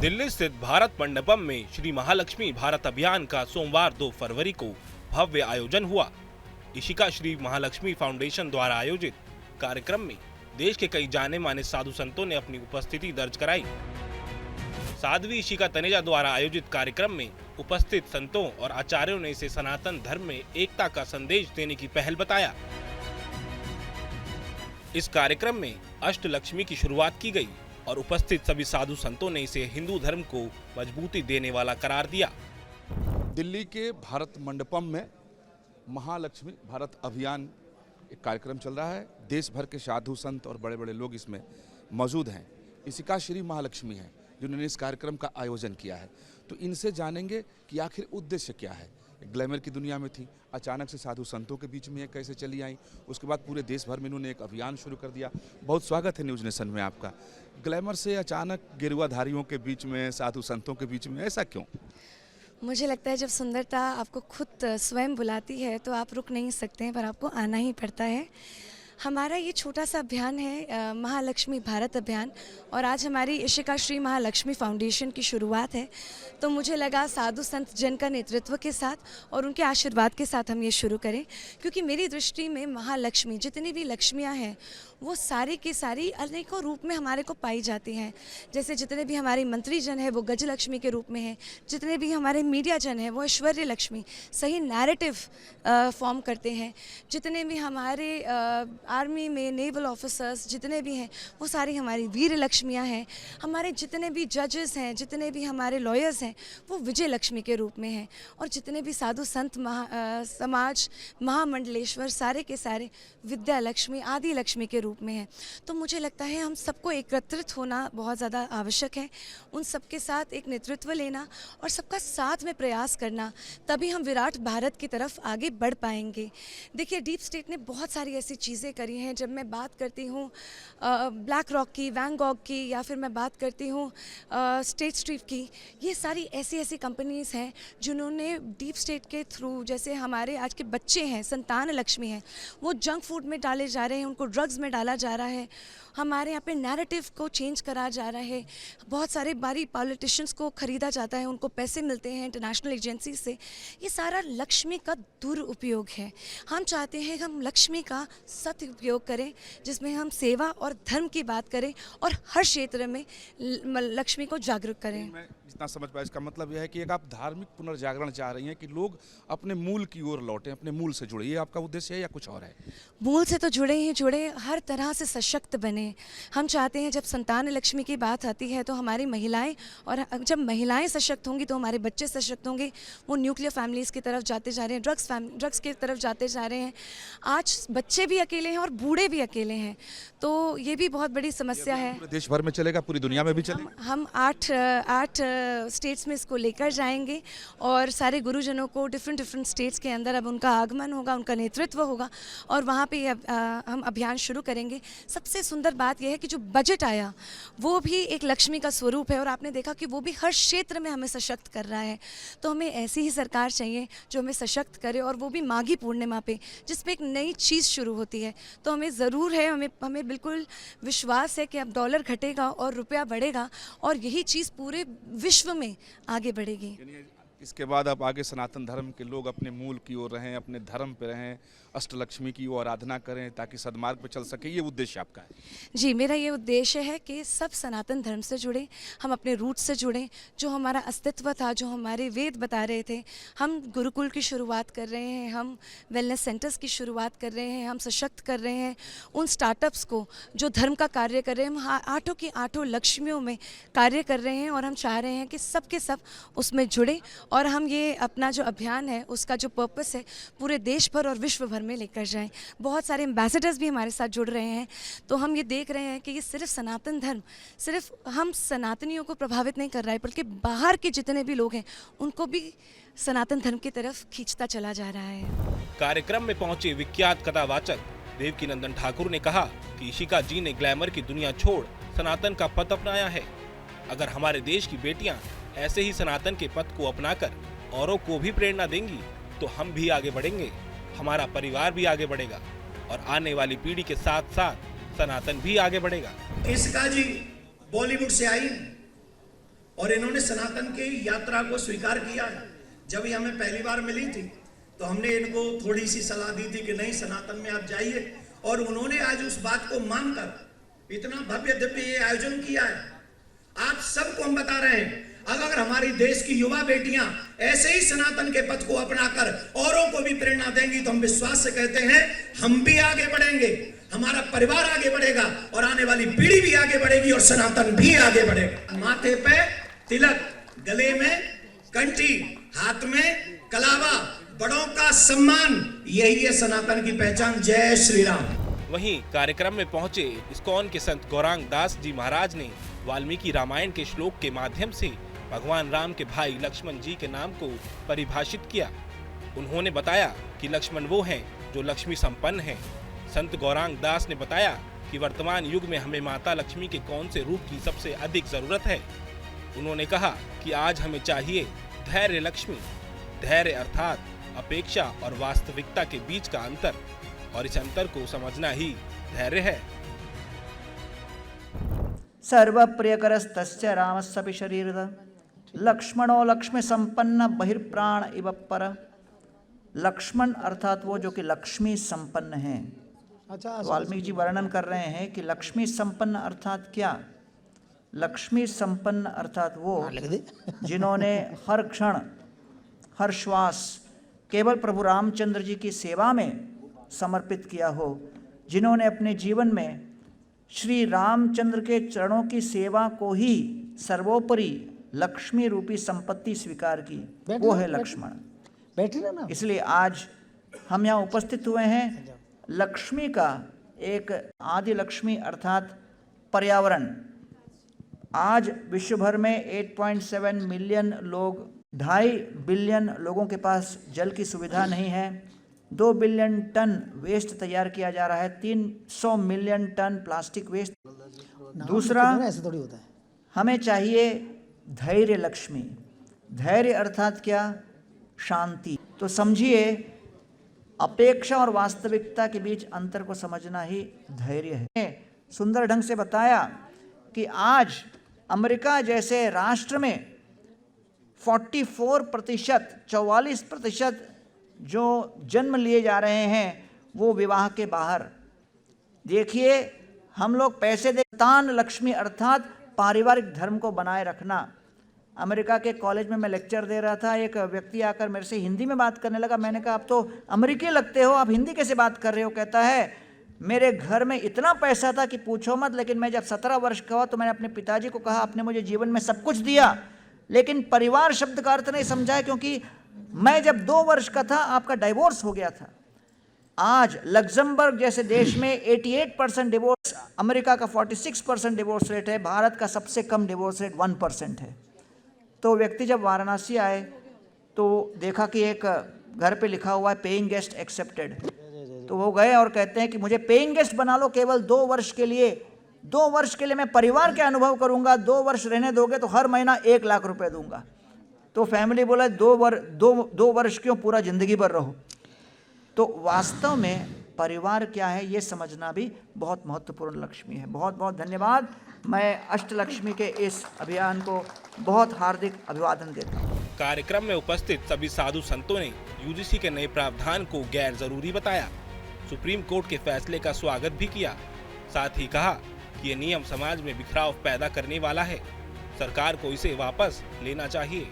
दिल्ली स्थित भारत मंडपम में श्री महालक्ष्मी भारत अभियान का सोमवार 2 फरवरी को भव्य आयोजन हुआ। इशिका श्री महालक्ष्मी फाउंडेशन द्वारा आयोजित कार्यक्रम में देश के कई जाने माने साधु संतों ने अपनी उपस्थिति दर्ज कराई। साध्वी इशिका तनेजा द्वारा आयोजित कार्यक्रम में उपस्थित संतों और आचार्यों ने इसे सनातन धर्म में एकता का संदेश देने की पहल बताया। इस कार्यक्रम में अष्टलक्ष्मी की शुरुआत की गई और उपस्थित सभी साधु संतों ने इसे हिंदू धर्म को मजबूती देने वाला करार दिया। दिल्ली के भारत मंडपम में महालक्ष्मी भारत अभियान एक कार्यक्रम चल रहा है। देश भर के साधु संत और बड़े बड़े लोग इसमें मौजूद हैं। इशिका श्री महालक्ष्मी हैं जिन्होंने इस कार्यक्रम का आयोजन किया है। तो इनसे जानेंगे कि आखिर उद्देश्य क्या है। ग्लैमर की दुनिया में थी, अचानक से साधु संतों के बीच में ये कैसे चली आई, उसके बाद पूरे देश भर में इन्होंने एक अभियान शुरू कर दिया। बहुत स्वागत है न्यूज़ नेशन में आपका। ग्लैमर से अचानक गेरुआधारियों के बीच में, साधु संतों के बीच में, ऐसा क्यों? मुझे लगता है जब सुंदरता आपको खुद स्वयं बुलाती है तो आप रुक नहीं सकते हैं, पर आपको आना ही पड़ता है। हमारा ये छोटा सा अभियान है महालक्ष्मी भारत अभियान, और आज हमारी इशिका श्री महालक्ष्मी फाउंडेशन की शुरुआत है। तो मुझे लगा साधु संत जन का नेतृत्व के साथ और उनके आशीर्वाद के साथ हम ये शुरू करें, क्योंकि मेरी दृष्टि में महालक्ष्मी, जितनी भी लक्ष्मियाँ हैं वो सारी की सारी अनेकों रूप में हमारे को पाई जाती हैं। जैसे जितने भी हमारे मंत्री जन हैं वो गज लक्ष्मी के रूप में हैं, जितने भी हमारे मीडिया जन हैं वो ऐश्वर्य लक्ष्मी सही नैरेटिव फॉर्म करते हैं, जितने भी हमारे आर्मी में नेवल ऑफिसर्स जितने भी हैं वो सारी हमारी वीर लक्ष्मियाँ हैं। हमारे जितने भी जजेस हैं, जितने भी हमारे लॉयर्स हैं वो विजय लक्ष्मी के रूप में हैं, और जितने भी साधु संत समाज महामंडलेश्वर सारे के सारे विद्या लक्ष्मी आदि लक्ष्मी के रूप में है। तो मुझे लगता है हम सबको एकत्रित होना बहुत ज़्यादा आवश्यक है, उन सबके साथ एक नेतृत्व लेना और सबका साथ में प्रयास करना, तभी हम विराट भारत की तरफ आगे बढ़ पाएंगे। देखिए, डीप स्टेट ने बहुत सारी ऐसी चीज़ें करी हैं। जब मैं बात करती हूँ ब्लैक रॉक की, वैन गॉग की, या फिर मैं बात करती हूँ स्टेट स्ट्रीट की, ये सारी ऐसी कंपनीज़ हैं जिन्होंने डीप स्टेट के थ्रू, जैसे हमारे आज के बच्चे हैं, संतान लक्ष्मी हैं, वो जंक फूड में डाले जा रहे हैं, उनको ड्रग्स में डाला जा रहा है, हमारे यहाँ पे नैरेटिव को चेंज करा जा रहा है। बहुत सारे बारी पॉलिटिशियंस को ख़रीदा जाता है, उनको पैसे मिलते हैं इंटरनेशनल एजेंसी से। ये सारा लक्ष्मी का दुरुपयोग है। हम चाहते हैं हम लक्ष्मी का सदुपयोग करें, जिसमें हम सेवा और धर्म की बात करें और हर क्षेत्र में लक्ष्मी को जागरूक करें। मैं जितना समझ पाया, इसका मतलब यह है कि एक आप धार्मिक पुनर्जागरण चाह रही हैं कि लोग अपने मूल की ओर लौटें, अपने मूल से जुड़े। ये आपका उद्देश्य है या कुछ और है? मूल से तो जुड़े ही जुड़े, हर तरह से सशक्त बने। हम चाहते हैं जब संतान लक्ष्मी की बात आती है तो हमारी महिलाएं, और जब महिलाएं सशक्त होंगी तो हमारे बच्चे सशक्त होंगे। वो न्यूक्लियर फैमिलीज़ की तरफ जाते जा रहे हैं, ड्रग्स की तरफ जाते जा रहे हैं। आज बच्चे भी अकेले हैं और बूढ़े भी अकेले हैं, तो ये भी बहुत बड़ी समस्या है। पूरे देश भर में चलेगा, पूरी दुनिया में भी चलेगा? हम आठ स्टेट्स में इसको लेकर जाएंगे, और सारे गुरुजनों को डिफरेंट स्टेट्स के अंदर अब उनका आगमन होगा, उनका नेतृत्व होगा, और वहाँ पे हम अभियान शुरू करेंगे। सबसे सुंदर बात यह है कि जो बजट आया वो भी एक लक्ष्मी का स्वरूप है, और आपने देखा कि वो भी हर क्षेत्र में हमें सशक्त कर रहा है। तो हमें ऐसी ही सरकार चाहिए जो हमें सशक्त करे, और वो भी माघी पूर्णिमा पे, जिसपे एक नई चीज़ शुरू होती है। तो हमें ज़रूर है, हमें बिल्कुल विश्वास है कि अब डॉलर घटेगा और रुपया बढ़ेगा, और यही चीज़ पूरे विश्व में आगे बढ़ेगी। इसके बाद अब आगे सनातन धर्म के लोग अपने मूल की ओर रहें, अपने धर्म पे रहें, अष्टलक्ष्मी की वो आराधना करें ताकि सद्मार्ग पे चल सके। ये उद्देश्य आपका है? जी, मेरा ये उद्देश्य है कि सब सनातन धर्म से जुड़ें, हम अपने रूट से जुड़ें, जो हमारा अस्तित्व था, जो हमारे वेद बता रहे थे। हम गुरुकुल की शुरुआत कर रहे हैं, हम वेलनेस सेंटर्स की शुरुआत कर रहे हैं, हम सशक्त कर रहे हैं उन स्टार्टअप्स को जो धर्म का कार्य कर रहे हैं। हम आठों की आठों लक्ष्मियों में कार्य कर रहे हैं, और हम चाह रहे हैं कि सब के सब उसमें जुड़ें, और हम ये अपना जो अभियान है उसका जो पर्पस है पूरे देश भर और विश्व भर में लेकर जाएं। बहुत सारे एम्बेसडर्स भी हमारे साथ जुड़ रहे हैं। तो हम ये देख रहे हैं कि ये सिर्फ सनातन धर्म, सिर्फ हम सनातनियों को प्रभावित नहीं कर रहा है, बल्कि बाहर के जितने भी लोग हैं उनको भी सनातन धर्म की तरफ खींचता चला जा रहा है। कार्यक्रम में पहुंचे विख्यात कथावाचक देवकीनंदन ठाकुर ने कहा कि इशिका जी ने ग्लैमर की दुनिया छोड़ सनातन का पथ अपनाया है। अगर हमारे देश की बेटियां ऐसे ही सनातन के पथ को अपनाकर औरों को भी प्रेरणा देंगी तो हम भी आगे बढ़ेंगे, हमारा परिवार भी आगे बढ़ेगा, और आने वाली पीढ़ी के साथ साथ सनातन भी आगे बढ़ेगा। इशिका जी बॉलीवुड से आई, और इन्होंने सनातन की यात्रा को स्वीकार किया है। जब ये हमें पहली बार मिली थी तो हमने इनको थोड़ी सी सलाह दी थी कि नहीं, सनातन में आप जाइए, और उन्होंने आज उस बात को मानकर इतना भव्य दिव्य ये आयोजन किया है। आप सबको हम बता रहे हैं, अगर हमारी देश की युवा बेटियां ऐसे ही सनातन के पथ को अपनाकर औरों को भी प्रेरणा देंगी तो हम विश्वास से कहते हैं हम भी आगे बढ़ेंगे, हमारा परिवार आगे बढ़ेगा और आने वाली पीढ़ी भी आगे बढ़ेगी और सनातन भी आगे बढ़ेगा। माथे पे तिलक, गले में कंठी, हाथ में कलावा, बड़ों का सम्मान, यही है सनातन की पहचान। जय श्री राम। वहीं कार्यक्रम में पहुंचे इस्कॉन के संत गौरांग दास जी महाराज ने वाल्मीकि रामायण के श्लोक के माध्यम से भगवान राम के भाई लक्ष्मण जी के नाम को परिभाषित किया। उन्होंने बताया कि लक्ष्मण वो हैं जो लक्ष्मी संपन्न हैं। संत गौरांग दास ने बताया कि वर्तमान युग में हमें माता लक्ष्मी के कौन से रूप की सबसे अधिक जरूरत है। उन्होंने कहा कि आज हमें चाहिए धैर्य लक्ष्मी। धैर्य अर्थात अपेक्षा और वास्तविकता के बीच का अंतर, और इस अंतर को समझना ही धैर्य है। सर्वप्रियकरस्तस्य रामस्यपि शरीरद लक्ष्मणो लक्ष्मी संपन्न बहिर्प्राण इव पर। लक्ष्मण अर्थात वो जो कि लक्ष्मी संपन्न हैं। वाल्मीकि जी वर्णन कर रहे हैं कि लक्ष्मी संपन्न अर्थात क्या? लक्ष्मी संपन्न अर्थात वो जिन्होंने हर क्षण हर श्वास केवल प्रभु रामचंद्र जी की सेवा में समर्पित किया हो, जिन्होंने अपने जीवन में श्री रामचंद्र के चरणों की सेवा को ही सर्वोपरि लक्ष्मी रूपी संपत्ति स्वीकार की, वो है लक्ष्मण। बैठे ना। इसलिए आज हम यहाँ उपस्थित हुए हैं लक्ष्मी का एक आदि लक्ष्मी अर्थात पर्यावरण। आज विश्व भर में 8.7 मिलियन लोग, 2.5 बिलियन लोगों के पास जल की सुविधा नहीं है। 2 बिलियन टन वेस्ट तैयार किया जा रहा है, 300 मिलियन टन प्लास्टिक वेस्ट। दूसरा, ऐसा थोड़ी होता है। हमें चाहिए धैर्य लक्ष्मी। धैर्य अर्थात क्या? शांति। तो समझिए अपेक्षा और वास्तविकता के बीच अंतर को समझना ही धैर्य है। सुंदर ढंग से बताया कि आज अमेरिका जैसे राष्ट्र में 44% जो जन्म लिए जा रहे हैं वो विवाह के बाहर। देखिए हम लोग पैसे दे, तान लक्ष्मी अर्थात पारिवारिक धर्म को बनाए रखना। अमेरिका के कॉलेज में मैं लेक्चर दे रहा था, एक व्यक्ति आकर मेरे से हिंदी में बात करने लगा। मैंने कहा आप तो अमेरिकी लगते हो, आप हिंदी कैसे बात कर रहे हो? कहता है मेरे घर में इतना पैसा था कि पूछो मत, लेकिन मैं जब 17 वर्ष का हुआ तो मैंने अपने पिताजी को कहा आपने मुझे जीवन में सब कुछ दिया, लेकिन परिवार शब्द का अर्थ नहीं समझा है, क्योंकि मैं जब 2 वर्ष का था आपका डाइवोर्स हो गया था। आज लग्जमबर्ग जैसे देश में 88% डिवोर्स, अमेरिका का 46% डिवोर्स रेट है, भारत का सबसे कम डिवोर्स रेट 1% है। तो व्यक्ति जब वाराणसी आए तो देखा कि एक घर पे लिखा हुआ है पेइंग गेस्ट एक्सेप्टेड। तो वो गए और कहते हैं कि मुझे पेइंग गेस्ट बना लो केवल 2 वर्ष के लिए। 2 वर्ष के लिए मैं परिवार के अनुभव करूंगा, 2 वर्ष रहने दोगे तो हर महीना 1 लाख रुपए दूंगा। तो फैमिली बोला 2 वर्ष क्यों, पूरा जिंदगी भर रहो। तो वास्तव में परिवार क्या है ये समझना भी बहुत महत्वपूर्ण लक्ष्मी है। बहुत बहुत धन्यवाद। मैं अष्टलक्ष्मी के इस अभियान को बहुत हार्दिक अभिवादन देता हूँ। कार्यक्रम में उपस्थित सभी साधु संतों ने यूजीसी के नए प्रावधान को गैर जरूरी बताया, सुप्रीम कोर्ट के फैसले का स्वागत भी किया। साथ ही कहा कि ये नियम समाज में बिखराव पैदा करने वाला है, सरकार को इसे वापस लेना चाहिए।